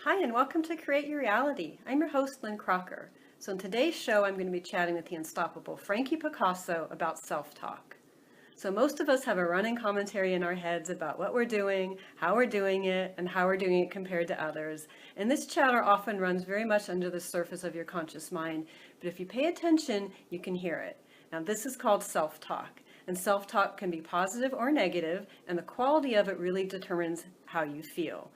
Hi, and welcome to Create Your Reality. I'm your host, Lynn Crocker. So in today's show, I'm going to be chatting with the unstoppable Frankie Picasso about self-talk. So most of us have a running commentary in our heads about what we're doing, how we're doing it, and how we're doing it compared to others. And this chatter often runs very much under the surface of your conscious mind, but if you pay attention, you can hear it. Now this is called self-talk. And self-talk can be positive or negative, and the quality of it really determines how you feel.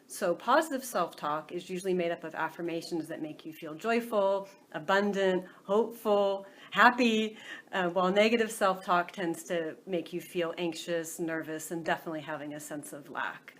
So positive self-talk is usually made up of affirmations that make you feel joyful, abundant, hopeful, happy, while negative self-talk tends to make you feel anxious, nervous, and definitely having a sense of lack.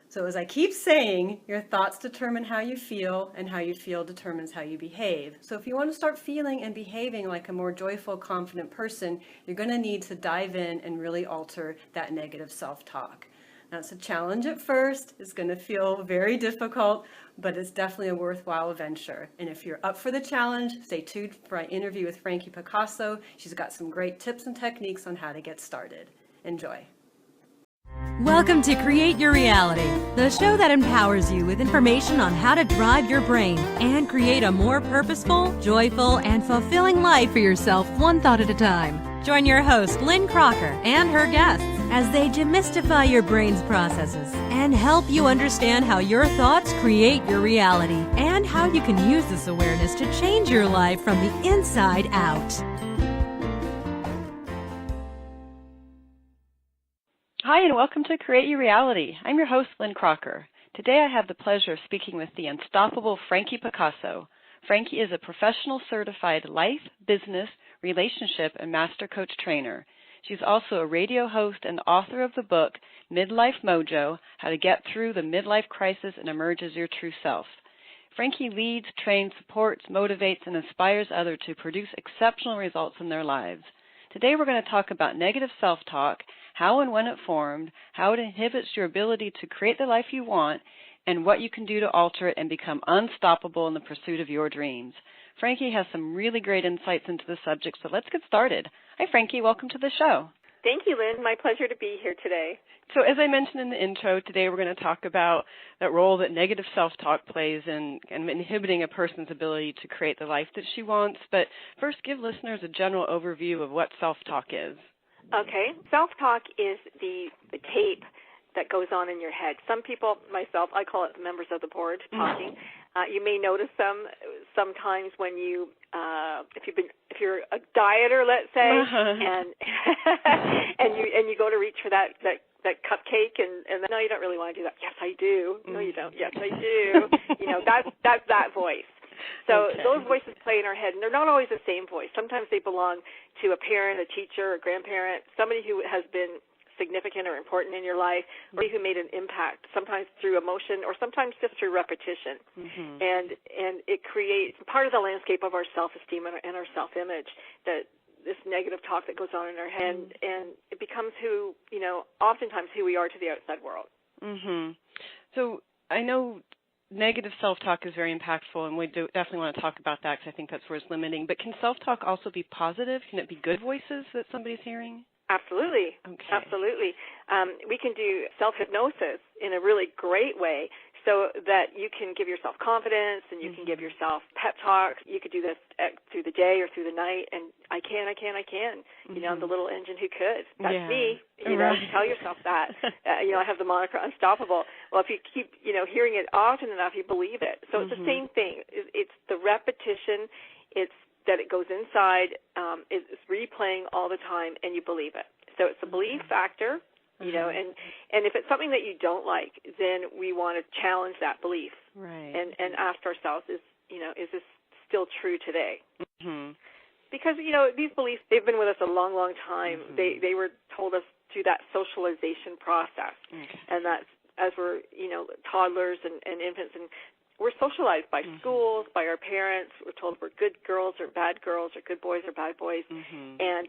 So as I keep saying, your thoughts determine how you feel, and how you feel determines how you behave. So if you want to start feeling and behaving like a more joyful, confident person, you're going to need to dive in and really alter that negative self-talk. Now, it's a challenge at first. It's going to feel very difficult, but it's definitely a worthwhile venture. And if you're up for the challenge, stay tuned for my interview with Frankie Picasso. She's got some great tips and techniques on how to get started. Enjoy. Welcome to Create Your Reality, the show that empowers you with information on how to drive your brain and create a more purposeful, joyful, and fulfilling life for yourself one thought at a time. Join your host, Lynn Crocker, and her guests as they demystify your brain's processes and help you understand how your thoughts create your reality and how you can use this awareness to change your life from the inside out. Hi, and welcome to Create Your Reality. I'm your host, Lynn Crocker. Today I have the pleasure of speaking with the unstoppable Frankie Picasso. Frankie is a professional certified life, business, relationship, and master coach trainer. She's also a radio host and author of the book, Midlife Mojo, How to Get Through the Midlife Crisis and Emerge as Your True Self. Frankie leads, trains, supports, motivates, and inspires others to produce exceptional results in their lives. Today we're going to talk about negative self-talk, how and when it formed, how it inhibits your ability to create the life you want, and what you can do to alter it and become unstoppable in the pursuit of your dreams. Frankie has some really great insights into the subject, so let's get started. Hi, Frankie. Welcome to the show. Thank you, Lynn. My pleasure to be here today. So as I mentioned in the intro, today we're going to talk about that role that negative self-talk plays in inhibiting a person's ability to create the life that she wants. But first, give listeners a general overview of what self-talk is. Okay. Self-talk is the tape that goes on in your head. Some people, myself, I call it the members of the board talking. You may notice them sometimes when you, if you're a dieter, let's say, and and you go to reach for that cupcake, and no, you don't really want to do that. Yes, I do. No, you don't. Yes, I do. That's that voice. So those voices play in our head, and they're not always the same voice. Sometimes they belong to a parent, a teacher, a grandparent, somebody who has been significant or important in your life, or who made an impact, sometimes through emotion or sometimes just through repetition. Mm-hmm. And it creates part of the landscape of our self-esteem and our self-image, that this negative talk that goes on in our head, and it becomes oftentimes who we are to the outside world. Mm-hmm. So I know negative self-talk is very impactful, and we definitely want to talk about that because I think that's where it's limiting. But can self-talk also be positive? Can it be good voices that somebody's hearing? Absolutely. Okay. Absolutely. We can do self-hypnosis in a really great way so that you can give yourself confidence and you can give yourself pep talks. You could do this through the day or through the night, and I can. I'm the little engine who could. That's me. Tell yourself that. I have the moniker Unstoppable. Well, if you keep, hearing it often enough, you believe it. So it's the same thing. It's the repetition. It's that it goes inside, it's replaying all the time, and you believe it. So it's a belief factor, and if it's something that you don't like, then we want to challenge that belief, right? And ask ourselves, is this still true today? Mm-hmm. Because these beliefs, they've been with us a long, long time. Mm-hmm. They were told us through that socialization process, and that's as we're toddlers and infants, and we're socialized by schools, by our parents. We're told we're good girls or bad girls, or good boys or bad boys. Mm-hmm. And,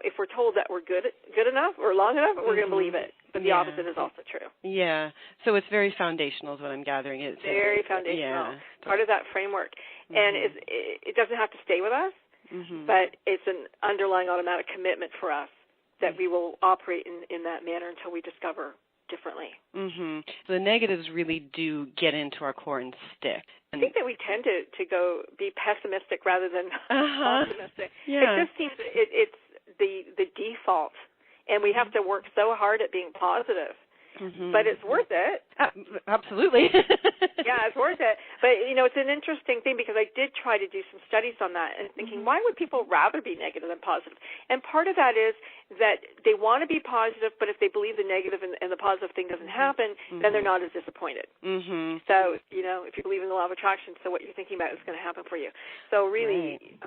if we're told that we're good enough or long enough, we're going to believe it. But the opposite is also true. Yeah. So it's very foundational is what I'm gathering. It's very foundational. Yeah. Part of that framework. Mm-hmm. And it doesn't have to stay with us, but it's an underlying automatic commitment for us that we will operate in that manner until we discover differently. Mhm. So the negatives really do get into our core and stick. I think that we tend to go be pessimistic rather than optimistic. Yeah. It just seems it's the default, and we have to work so hard at being positive. Mm-hmm. But it's worth it. Absolutely. Yeah, it's worth it. But, it's an interesting thing because I did try to do some studies on that and thinking, why would people rather be negative than positive? And part of that is that they want to be positive, but if they believe the negative and the positive thing doesn't happen, then they're not as disappointed. Mm-hmm. So, if you believe in the law of attraction, so what you're thinking about is going to happen for you. So really,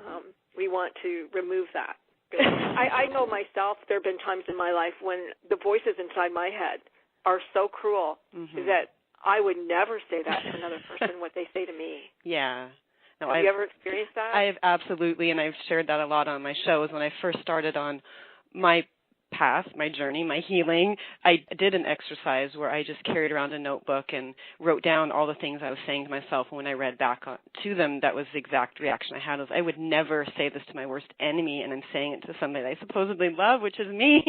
we want to remove that. I know myself, there have been times in my life when the voices inside my head are so cruel that I would never say that to another person, what they say to me. Yeah. No, Have you ever experienced that? I have, absolutely, and I've shared that a lot on my shows. When I first started on my path, my journey, my healing, I did an exercise where I just carried around a notebook and wrote down all the things I was saying to myself. And when I read back to them, that was the exact reaction I had. Was I would never say this to my worst enemy, and I'm saying it to somebody that I supposedly love, which is me.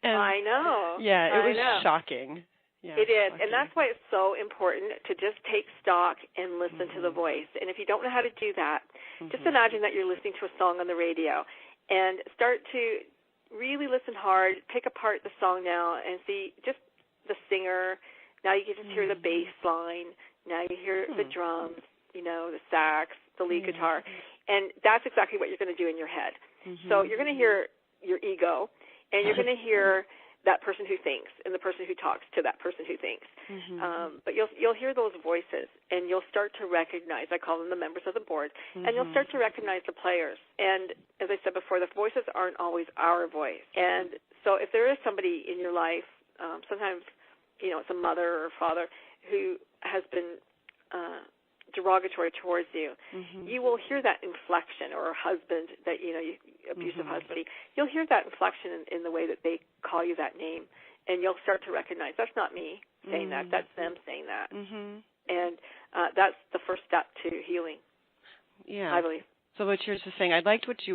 And I know. Yeah, it was shocking. Yeah, it is, shocking. and that's why it's so important to just take stock and listen to the voice. And if you don't know how to do that, just imagine that you're listening to a song on the radio and start to really listen hard, pick apart the song now and see just the singer. Now you can just hear the bass line. Now you hear the drums, the sax, the lead guitar. And that's exactly what you're going to do in your head. So you're going to hear your ego, and you're going to hear that person who thinks and the person who talks to that person who thinks. But you'll hear those voices, and you'll start to recognize, I call them the members of the board, and you'll start to recognize the players. And as I said before, the voices aren't always our voice. And so if there is somebody in your life, sometimes, it's a mother or father who has been derogatory towards you, you will hear that inflection, or a husband that, abusive husband, you'll hear that inflection in the way that they call you that name, and you'll start to recognize that's not me saying that, that's them saying that. And that's the first step to healing, I believe. So what you're just saying, I liked the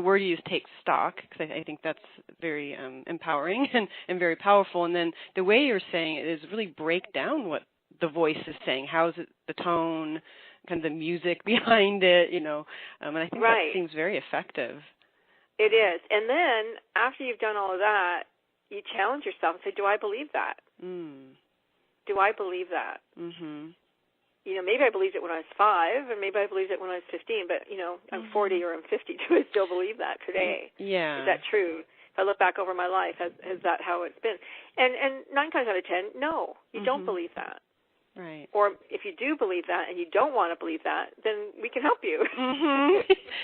word you used, take stock, because I think that's very empowering and very powerful. And then the way you're saying it is really break down what the voice is saying. How is it, the tone, kind of the music behind it, and I think that seems very effective. It is. And then after you've done all of that, you challenge yourself and say, do I believe that? Do I believe that? Maybe I believed it when I was 5, or maybe I believed it when I was 15, but, I'm 40 or I'm 50. Do I still believe that today? Yeah. Is that true? If I look back over my life, is that how it's been? And 9 times out of 10, no, you don't believe that. Right. Or if you do believe that and you don't want to believe that, then we can help you.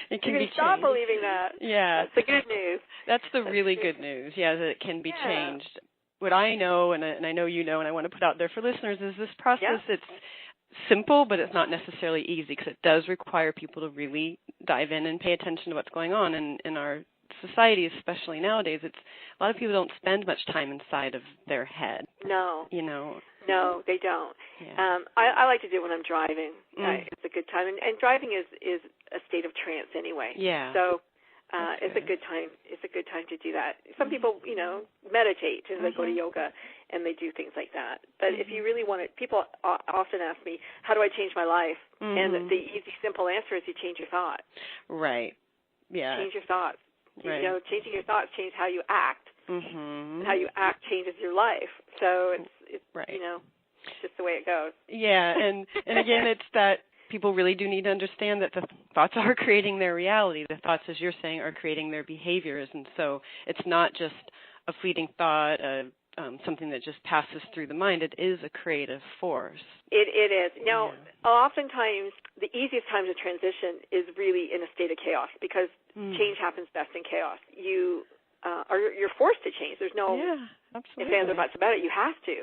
It can you be can stop changed. believing that. Yeah. That's the good news. That's the really good news, that it can be changed. What I know, and I know you know, and I want to put out there for listeners, is this process, it's simple, but it's not necessarily easy, because it does require people to really dive in and pay attention to what's going on in our society, especially nowadays. It's a lot of people don't spend much time inside of their head. No. No, they don't. Yeah. I like to do it when I'm driving. It's a good time, and driving is a state of trance anyway. Yeah. So it's a good time. It's a good time to do that. Some people, meditate and they go to yoga and they do things like that. But if you really want it, people often ask me, how do I change my life? And the easy, simple answer is you change your thoughts. Right. Yeah. Change your thoughts. Right. Changing your thoughts changes how you act. And how you act changes your life. So it's just the way it goes. Yeah, and again, it's that people really do need to understand that the thoughts are creating their reality. The thoughts, as you're saying, are creating their behaviors. And so it's not just a fleeting thought, something that just passes through the mind. It is a creative force. It is. Now, oftentimes, the easiest time to transition is really in a state of chaos, because change happens best in chaos. You're forced to change. There's no ifs, ands, or buts about it. You have to.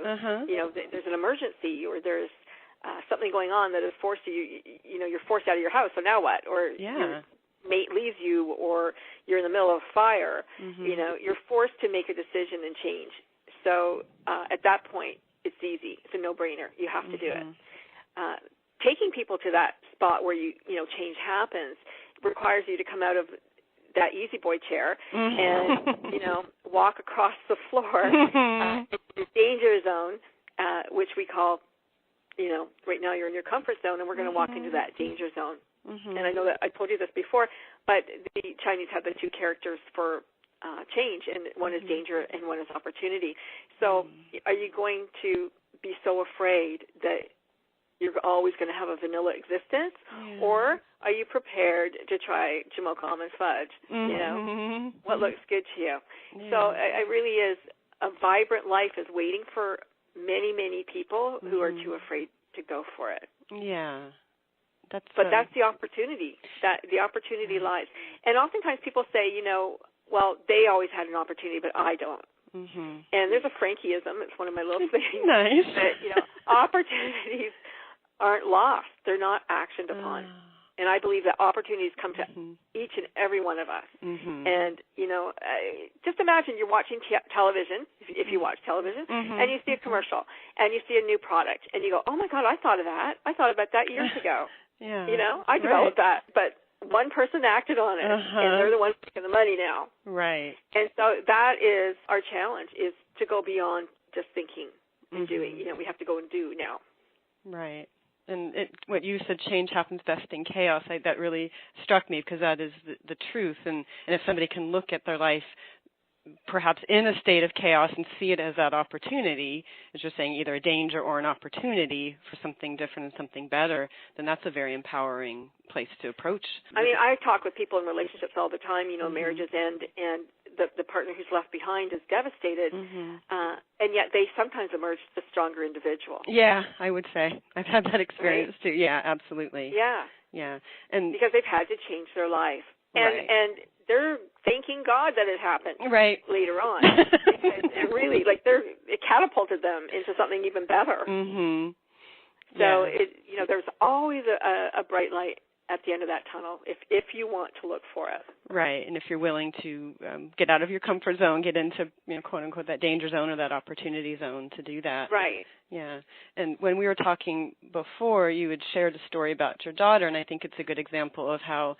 There's an emergency, or there's something going on that has forced you. You're forced out of your house. So now what? Or your mate leaves you, or you're in the middle of a fire. You're forced to make a decision and change. So at that point, it's easy. It's a no-brainer. You have to do it. Taking people to that spot where change happens requires you to come out of that easy boy chair and walk across the floor the danger zone, which we call, right now you're in your comfort zone, and we're going to walk into that danger zone. And I know that I told you this before, but the Chinese have the two characters for change, and one is danger and one is opportunity. So are you going to be so afraid that you're always going to have a vanilla existence, or are you prepared to try Jamocha almond fudge? What looks good to you? So it really is, a vibrant life is waiting for many, many people who are too afraid to go for it. Yeah. But that's the opportunity. That the opportunity lies. And oftentimes people say, well, they always had an opportunity, but I don't. And there's a Frankieism. It's one of my little things. Nice. That, opportunities aren't lost. They're not actioned upon. And I believe that opportunities come to each and every one of us. And, just imagine you're watching television, if you watch television, and you see a commercial, and you see a new product, and you go, oh, my God, I thought of that. I thought about that years ago. I developed that, but one person acted on it, and they're the ones making the money now. Right. And so that is our challenge, is to go beyond just thinking and doing. We have to go and do now. Right. And what you said, change happens best in chaos, that really struck me, because that is the truth. And if somebody can look at their life perhaps in a state of chaos and see it as that opportunity, as you're saying, either a danger or an opportunity for something different and something better, then that's a very empowering place to approach. I mean, I talk with people in relationships all the time, marriages end, and the partner who's left behind is devastated, and yet they sometimes emerge the stronger individual. Yeah, I would say. I've had that experience too. Yeah, absolutely. Yeah. And because they've had to change their life. And they're thanking God that it happened later on. it really, it catapulted them into something even better. So, there's always a bright light at the end of that tunnel if you want to look for it. Right, and if you're willing to get out of your comfort zone, get into, quote unquote, that danger zone or that opportunity zone to do that. Right. Yeah, and when we were talking before, you had shared a story about your daughter, and I think it's a good example of how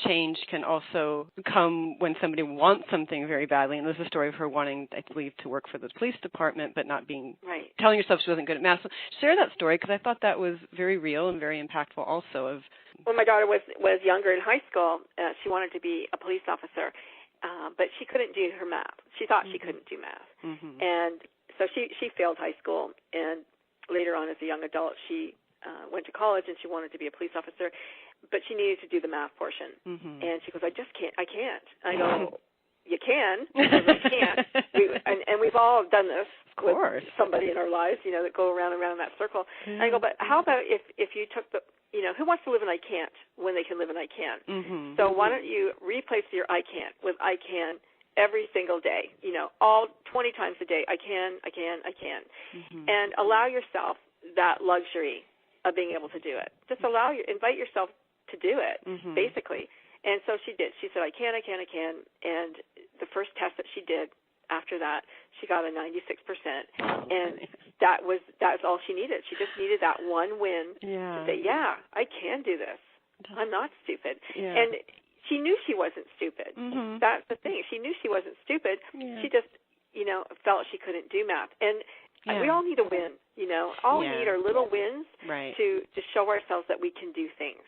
change can also come when somebody wants something very badly. And there's a story of her wanting, I believe, to work for the police department, but not being, telling herself she wasn't good at math. So share that story, because I thought that was very real and very impactful also. When my daughter was younger in high school, she wanted to be a police officer, but she couldn't do her math. She thought she couldn't do math. And so she failed high school, and later on as a young adult, she went to college and she wanted to be a police officer, but she needed to do the math portion. And she goes, I can't. I go, you can. I can't. And we've all done this with somebody in our lives, that go around and around that circle. And I go, but how about if you took who wants to live in I can't when they can live in I can? So why don't you replace your I can't with I can every single day, all 20 times a day, I can. And allow yourself that luxury of being able to do it. Just invite yourself to do it, basically. And so she did. She said, I can. And the first test that she did after that, she got a 96%. And that's all she needed. She just needed that one win to say, yeah, I can do this. I'm not stupid. And she knew she wasn't stupid. That's the thing. She knew she wasn't stupid. She just, felt she couldn't do math. And we all need a win, All we need are little wins to show ourselves that we can do things.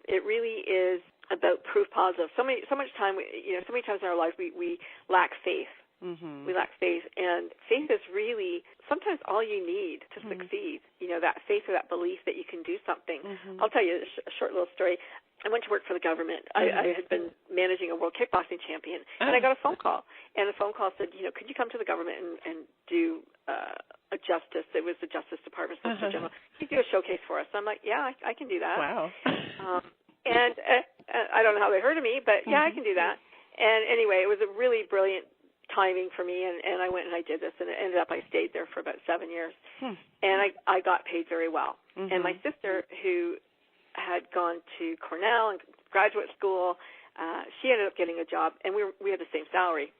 It really is about proof positive. So many times in our lives we lack faith. We lack faith, and faith is really sometimes all you need to succeed. That faith or that belief that you can do something. I'll tell you a short little story. I went to work for the government. I had been managing a world kickboxing champion, and I got a phone call. And the phone call said, could you come to the government and do a justice? It was the Justice Department, Solicitor General. Can you do a showcase for us? I'm like, yeah, I can do that. Wow. And I don't know how they heard of me, but yeah, I can do that. And anyway, it was a really brilliant timing for me, and I went and I did this, and it ended up I stayed there for about 7 years. And I got paid very well. And my sister, who had gone to Cornell and graduate school, she ended up getting a job, and we had the same salary,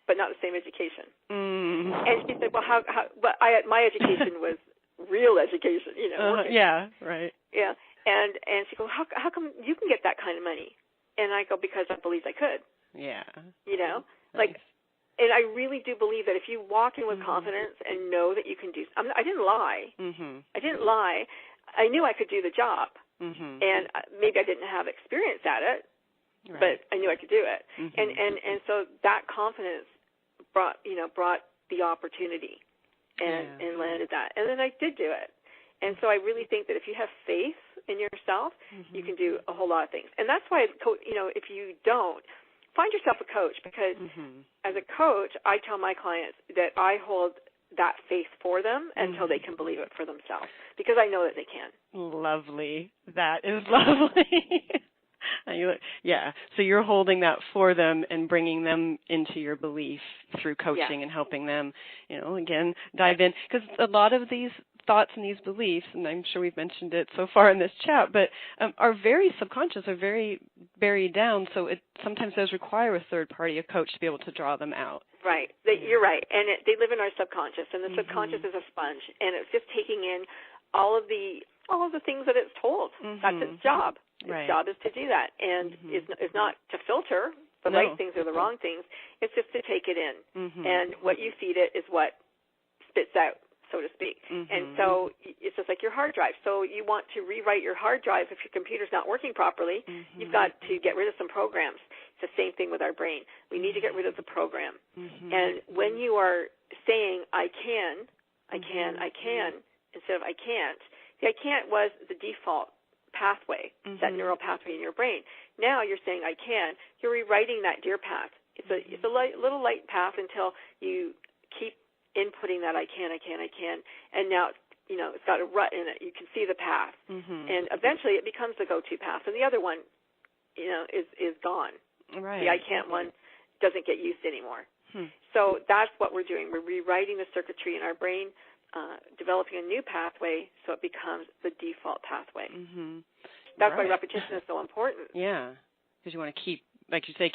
but not the same education. And she said, well, how but my education was real education, Yeah, right. Yeah. And she goes, how come you can get that kind of money? And I go, because I believed I could. Yeah. Nice. And I really do believe that if you walk in with confidence and know that you can do, I didn't lie. I didn't lie. I knew I could do the job, and maybe I didn't have experience at it, but I knew I could do it. And so that confidence brought the opportunity and landed that. And then I did do it. And so I really think that if you have faith in yourself, you can do a whole lot of things. And that's why, if you don't, find yourself a coach, because as a coach, I tell my clients that I hold that faith for them until they can believe it for themselves, because I know that they can. Lovely. That is lovely. Yeah. So you're holding that for them and bringing them into your belief through coaching and helping them, again, dive in. Because a lot of these thoughts and these beliefs, and I'm sure we've mentioned it so far in this chat, but are very subconscious, are very buried down, so it sometimes does require a third party, a coach, to be able to draw them out. Right. You're right. And they live in our subconscious, and the subconscious is a sponge, and it's just taking in all of the things that it's told. That's its job. Its job is to do that, and it's not to filter the right things or the wrong things. It's just to take it in, and what you feed it is what spits out, so to speak. And so it's just like your hard drive. So you want to rewrite your hard drive. If your computer's not working properly, you've got to get rid of some programs. It's the same thing with our brain. We need to get rid of the program. And when you are saying, I can, instead of I can't, the I can't was the default pathway, that neural pathway in your brain. Now you're saying I can. You're rewriting that deer path. It's a little light path until you keep inputting that I can, and now it's got a rut in it. You can see the path, and eventually it becomes the go-to path, and the other one, is gone. Right. The I can't one doesn't get used anymore. So that's what we're doing. We're rewriting the circuitry in our brain, developing a new pathway so it becomes the default pathway. That's why repetition is so important. Yeah, because you want to keep, like you say,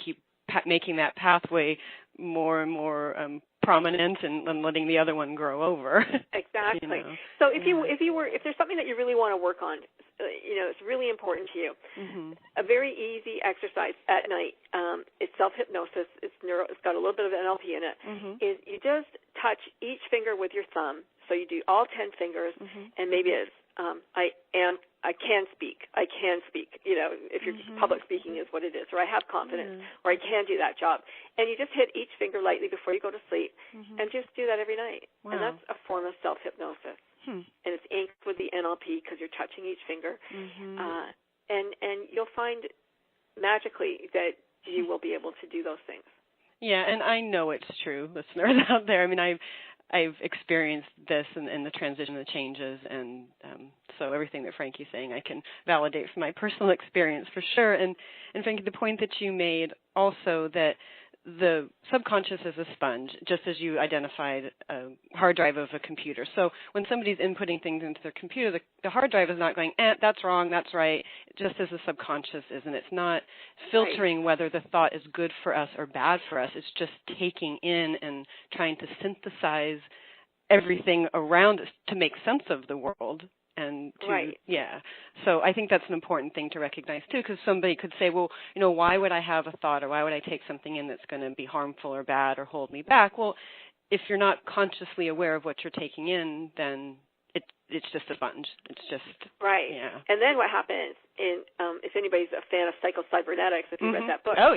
making that pathway more and more prominent and letting the other one grow over. Exactly. So if there's something that you really want to work on, it's really important to you. A very easy exercise at night. It's self-hypnosis. It's got a little bit of NLP in it. Is you just touch each finger with your thumb. So you do all 10 fingers, and maybe it's I can speak. If your public speaking is what it is, or I have confidence, or I can do that job. And you just hit each finger lightly before you go to sleep, and just do that every night. Wow. And that's a form of self-hypnosis. And it's inked with the NLP because you're touching each finger. And you'll find magically that you will be able to do those things. Yeah, and I know it's true, listeners out there. I mean, I've experienced this and the transition, the changes, and so everything that Frankie's saying I can validate from my personal experience for sure. And Frankie, the point that you made also, that the subconscious is a sponge, just as you identified a hard drive of a computer. So when somebody's inputting things into their computer, the hard drive is not going, that's wrong, that's right, just as the subconscious is. And it's not filtering whether the thought is good for us or bad for us. It's just taking in and trying to synthesize everything around us to make sense of the world. And so I think that's an important thing to recognize too, because somebody could say, well, why would I have a thought, or why would I take something in that's going to be harmful or bad or hold me back? Well, if you're not consciously aware of what you're taking in, then it's just a sponge. It's just Yeah. And then what happens if anybody's a fan of psycho-cybernetics, if you read that book, then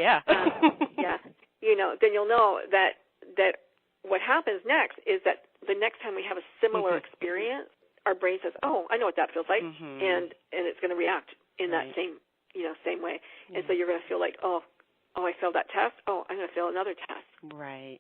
you'll know that what happens next is that the next time we have a similar experience, our brain says, "Oh, I know what that feels like," and it's going to react in that same way. And so you're going to feel like, oh, I failed that test. Oh, I'm going to fail another test. Right.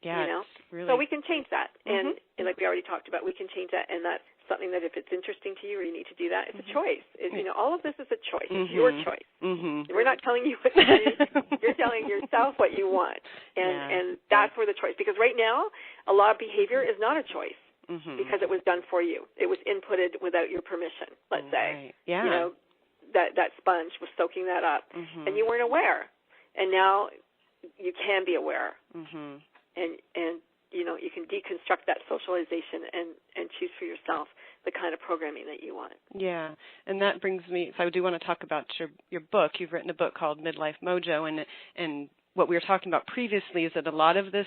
Yeah. Really... So we can change that, and like we already talked about, we can change that, and that's something that if it's interesting to you or you need to do that, it's a choice. All of this is a choice. It's your choice. We're not telling you what to do. You're telling yourself what you want, and that's where the choice. Because right now, a lot of behavior is not a choice. Because it was done for you. It was inputted without your permission, let's say. That sponge was soaking that up, and you weren't aware. And now you can be aware. And you can deconstruct that socialization and choose for yourself the kind of programming that you want. Yeah, and that brings me, so I do want to talk about your book. You've written a book called Midlife Mojo, and what we were talking about previously is that a lot of this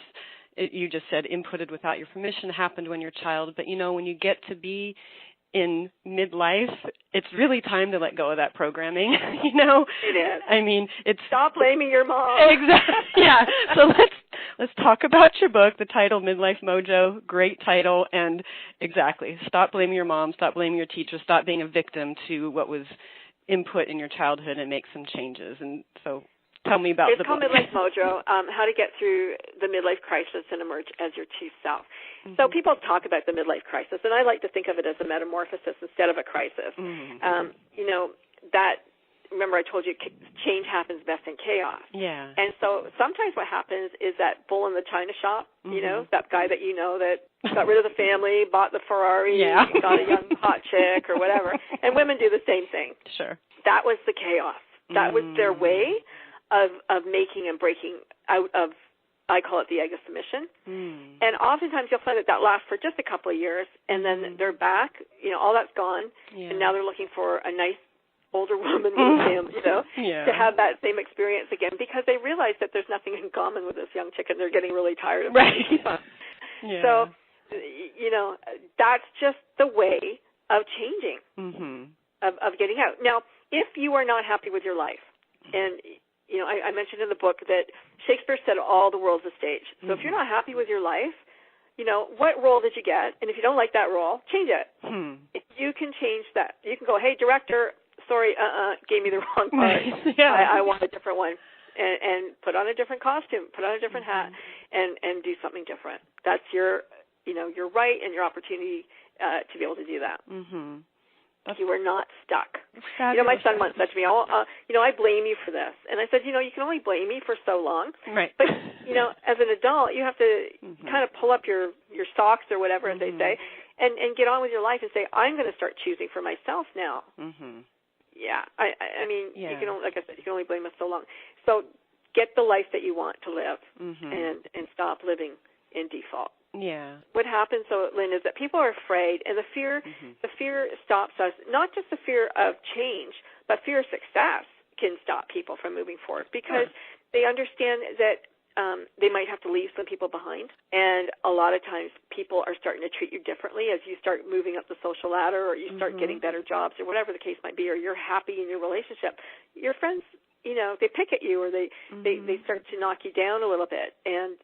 you just said inputted without your permission, happened when you're a child. But, when you get to be in midlife, it's really time to let go of that programming, It is. I mean, it's... Stop blaming your mom. Exactly. Yeah. So let's talk about your book, the title, Midlife Mojo. Great title. And exactly, stop blaming your mom, stop blaming your teacher, stop being a victim to what was input in your childhood and make some changes. And so tell me about the book. It's called Midlife Mojo, How to Get Through the Midlife Crisis and Emerge as Your True Self. Mm-hmm. So people talk about the midlife crisis, and I like to think of it as a metamorphosis instead of a crisis. Mm-hmm. Remember I told you change happens best in chaos. Yeah. And so sometimes what happens is that bull in the china shop, that guy that that got rid of the family, bought the Ferrari, got a young hot chick or whatever. And women do the same thing. Sure. That was the chaos. That was their way of making and breaking out of, I call it the egg of submission. And oftentimes you'll find that lasts for just a couple of years, and then they're back, all that's gone, and now they're looking for a nice older woman with him, to have that same experience again, because they realize that there's nothing in common with this young chick, and they're getting really tired of it. So, that's just the way of changing, of getting out. Now, if you are not happy with your life, and I mentioned in the book that Shakespeare said all the world's a stage. So if you're not happy with your life, what role did you get? And if you don't like that role, change it. You can change that. You can go, hey, director, sorry, gave me the wrong part. I want a different one. And put on a different costume, put on a different hat, and do something different. That's your right and your opportunity to be able to do that. You are not stuck. My son once said to me, I blame you for this. And I said, you can only blame me for so long. Right. But, as an adult, you have to kind of pull up your socks or whatever, as they say, and get on with your life and say, I'm going to start choosing for myself now. Yeah. I mean, you can only, like I said, you can only blame us so long. So get the life that you want to live and stop living in default. Yeah. What happens, though, Lynn, is that people are afraid, and the fear stops us. Not just the fear of change, but fear of success can stop people from moving forward because they understand that they might have to leave some people behind, and a lot of times people are starting to treat you differently as you start moving up the social ladder, or you start getting better jobs, or whatever the case might be, or you're happy in your relationship. Your friends, they pick at you, or they start to knock you down a little bit, and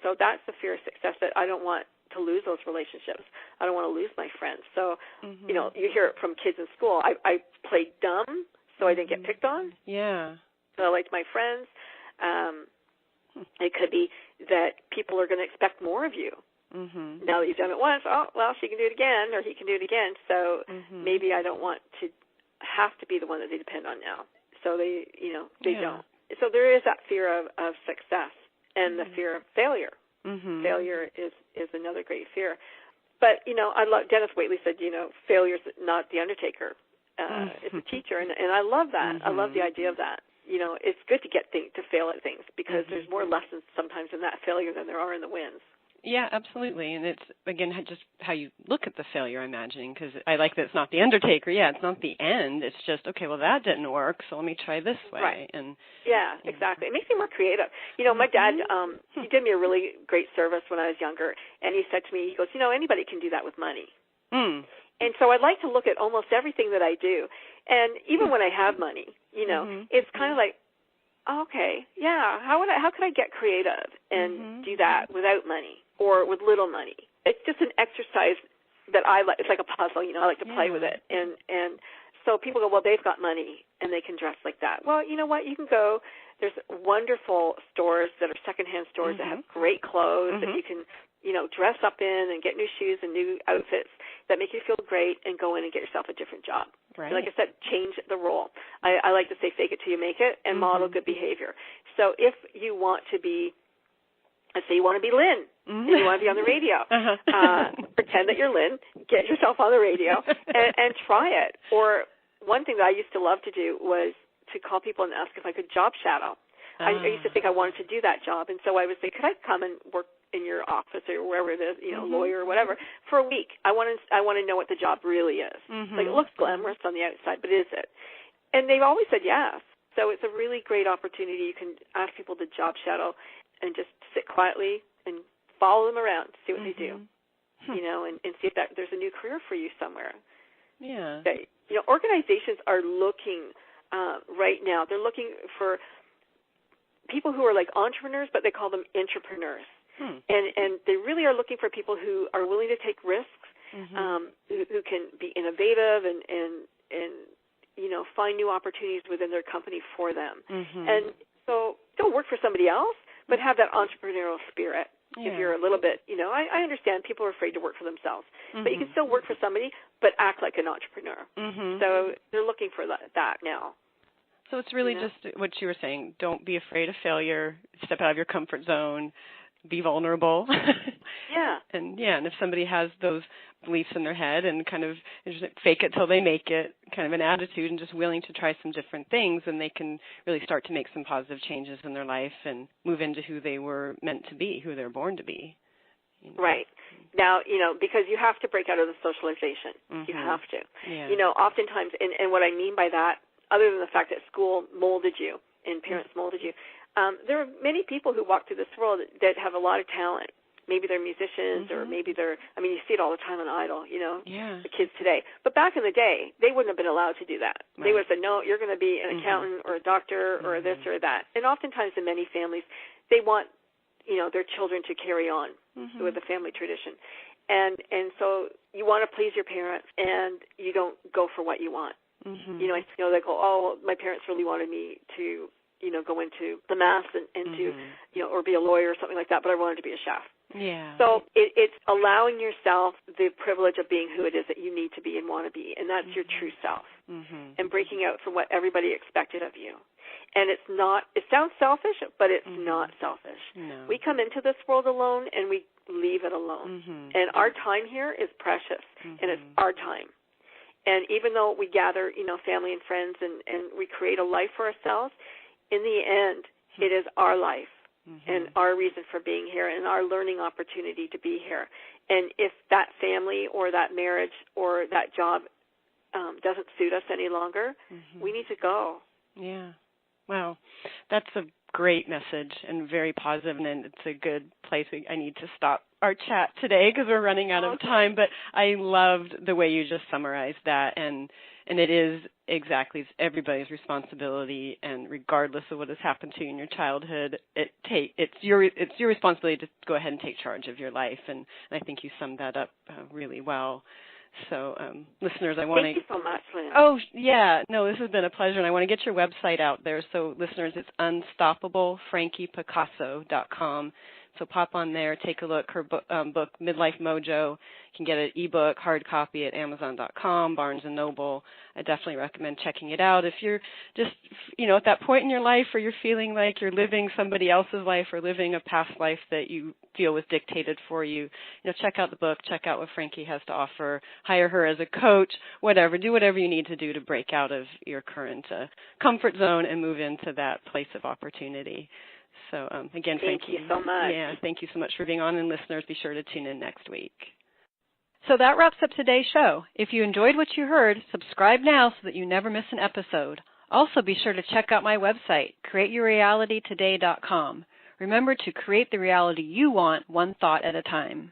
so that's the fear of success, that I don't want to lose those relationships. I don't want to lose my friends. So, you hear it from kids in school. I played dumb, so I didn't get picked on. Yeah. So I liked my friends. It could be that people are going to expect more of you. Now that you've done it once, she can do it again, or he can do it again. So maybe I don't want to have to be the one that they depend on now. So they don't. So there is that fear of success. And the fear of failure. Failure is another great fear. But, I love, Dennis Waitley said, failure's not the undertaker. It's a teacher, and I love that. I love the idea of that. It's good to to fail at things, because there's more lessons sometimes in that failure than there are in the wins. Yeah, absolutely. And it's, again, just how you look at the failure, I'm imagining, because I like that it's not the undertaker. Yeah, it's not the end. It's just, okay, well, that didn't work, so let me try this way. Right. And yeah, exactly. It makes me more creative. My dad, he did me a really great service when I was younger, and he said to me, he goes, anybody can do that with money. And so I'd like to look at almost everything that I do. And even when I have money, it's kind of like, okay, yeah, how could I get creative and do that without money or with little money? It's just an exercise that I like. It's like a puzzle, I like to play with it. And so people go, well, they've got money and they can dress like that. Well, you know what? You can go. There's wonderful stores that are secondhand stores that have great clothes that you can, dress up in and get new shoes and new outfits that make you feel great, and go in and get yourself a different job. Right. Like I said, change the role. I like to say fake it till you make it, and model good behavior. So if you want to be, let's say you want to be Lynn, and you want to be on the radio, pretend that you're Lynn, get yourself on the radio, and try it. Or one thing that I used to love to do was to call people and ask if I could job shadow. I used to think I wanted to do that job, and so I would say, could I come and work in your office or wherever it is, lawyer or whatever, for a week? I want to know what the job really is. Like, it looks glamorous on the outside, but is it? And they've always said yes. So it's a really great opportunity. You can ask people to job shadow and just sit quietly and follow them around, see what they do, and see if there's a new career for you somewhere. Yeah. Okay. Organizations are looking right now. They're looking for people who are like entrepreneurs, but they call them intrapreneurs. And they really are looking for people who are willing to take risks, who can be innovative and find new opportunities within their company for them. And so don't work for somebody else, but have that entrepreneurial spirit. Yeah. If you're a little bit, I understand people are afraid to work for themselves, but you can still work for somebody, but act like an entrepreneur. So they're looking for that now. So it's really just what you were saying. Don't be afraid of failure. Step out of your comfort zone. Be vulnerable. Yeah. And if somebody has those beliefs in their head and kind of fake it till they make it, kind of an attitude, and just willing to try some different things, and they can really start to make some positive changes in their life and move into who they were meant to be, who they're born to be. Right. Now, because you have to break out of the socialization. You have to. Yeah. Oftentimes, and what I mean by that, other than the fact that school molded you and parents molded you, there are many people who walk through this world that have a lot of talent. Maybe they're musicians, or maybe you see it all the time on Idol, the kids today. But back in the day, they wouldn't have been allowed to do that. Right. They would have said, no, you're going to be an accountant or a doctor or this or that. And oftentimes in many families, they want, their children to carry on with the family tradition. And so you want to please your parents, and you don't go for what you want. They go, oh, my parents really wanted me to, go into the math and to, or be a lawyer or something like that, but I wanted to be a chef. Yeah. So it's allowing yourself the privilege of being who it is that you need to be and want to be, and that's your true self, and breaking out from what everybody expected of you. And it sounds selfish, but it's not selfish. No. We come into this world alone, and we leave it alone. And our time here is precious, and it's our time. And even though we gather, family and friends, and we create a life for ourselves, in the end, it is our life and our reason for being here and our learning opportunity to be here. And if that family or that marriage or that job doesn't suit us any longer, we need to go. Yeah. Wow. That's a great message and very positive, and it's a good place. I need to stop our chat today because we're running out of time, but I loved the way you just summarized that, and it is exactly, it's everybody's responsibility, and regardless of what has happened to you in your childhood, it's your responsibility to go ahead and take charge of your life, and I think you summed that up really well. So, listeners, I want to... Thank you so much, Lynn. Oh, yeah. No, this has been a pleasure, and I want to get your website out there. So, listeners, it's unstoppablefrankiepicasso.com. So pop on there, take a look. Her book, Midlife Mojo, you can get an ebook, hard copy at Amazon.com, Barnes & Noble. I definitely recommend checking it out. If you're just, at that point in your life where you're feeling like you're living somebody else's life or living a past life that you feel was dictated for you, check out the book, check out what Frankie has to offer, hire her as a coach, whatever. Do whatever you need to do to break out of your current comfort zone and move into that place of opportunity. So, again, Frankie. Thank you so much. Yeah, thank you so much for being on, and listeners, be sure to tune in next week. So that wraps up today's show. If you enjoyed what you heard, subscribe now so that you never miss an episode. Also, be sure to check out my website, createyourrealitytoday.com. Remember to create the reality you want, one thought at a time.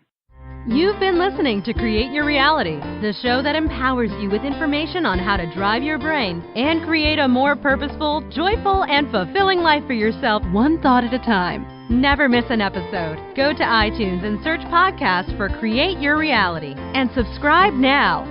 You've been listening to Create Your Reality, the show that empowers you with information on how to drive your brain and create a more purposeful, joyful, and fulfilling life for yourself, one thought at a time. Never miss an episode. Go to iTunes and search podcasts for Create Your Reality and subscribe now.